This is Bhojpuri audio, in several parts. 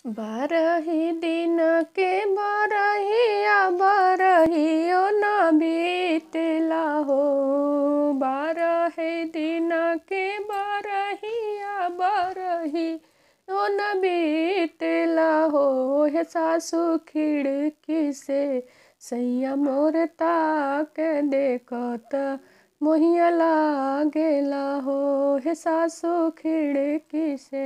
बारही दिन के बरहिया बरहियो न बीतेला हो। बारही दिन के बरहिया बरहियो न बीतेला हो। हे सासु खिड़की से सैया मोर ताक देखत मोहिया लागेला हो। हे सासु खिड़की से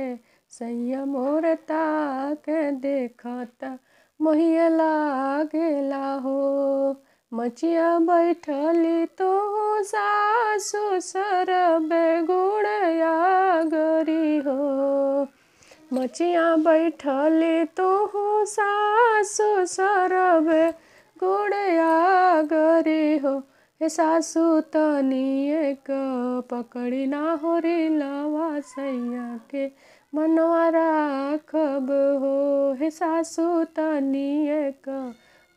सैया मोर ताक देखत मोहिया लागेला हो। मचिया बैठली तो सासु सरबे गुड़या गरी हो। मचिया बैठली तो सासु सरबे गुड़या गरी हो। हे सासु तनी एक पकड़ी ना होरी लवा सैया के मनवा राखब हो। हे सासु तनी एक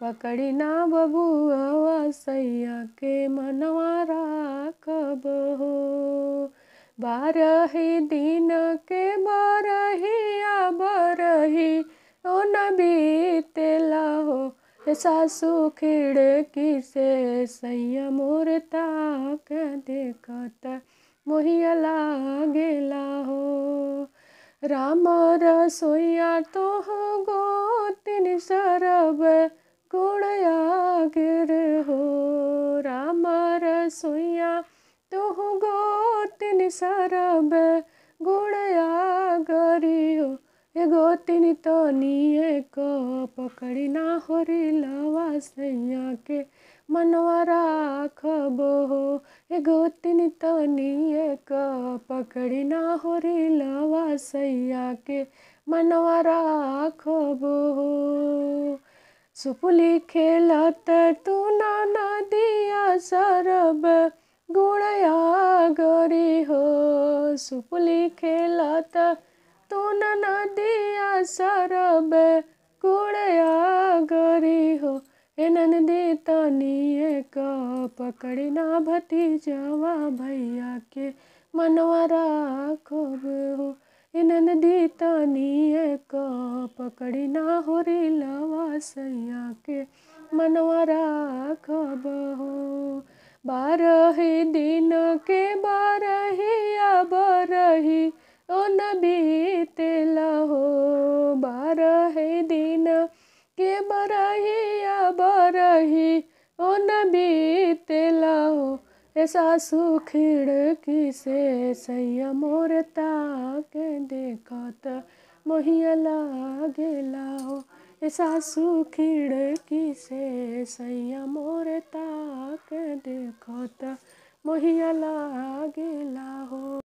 पकड़ी ना बबुआ सैया के मनवा राखब हो। बारही दिन के बरहिया बरही ओ न बीतेला हो। हे सासु खिड़की से सैया मोर ताक देखत मोहिया लागेला हो। राम रसोइया तोह गोतिन सरब गुड़या गिर हो। राम रसोइया तोह गोतिन सरब गुड़या गरी हो। हे गोतिन तनी एक पकड़ी ना होरी लवा सैया के मनवा राखब हो। हे गोतिन तनी एक पकड़ी ना होरी लवा सैया के मनवा राखब हो। सुपुली खेलत तू ना नदिया सरब गुड़या गरी हो। सुपुली खेलत तू ना नदिया सरब गुड़या गरी हो। हे ननदी तनी एक पकड़ी ना भतीजवा भैया के मनवा राखब हो। हे ननदी तनी एक पकड़ी ना होरी लवा सैया के मनवा राखब हो। बारही दिन के बरहिया बरही ओ न बीतेला हो। बारही दिन के बरहिया बरही ओ न बीतेला हो। हे सासु खिड़की से सैया मोर ताक देखत मोहिया लागेला हो। हे सासु खिड़की से सैया मोर ताक देखत मोहिया लागेला हो।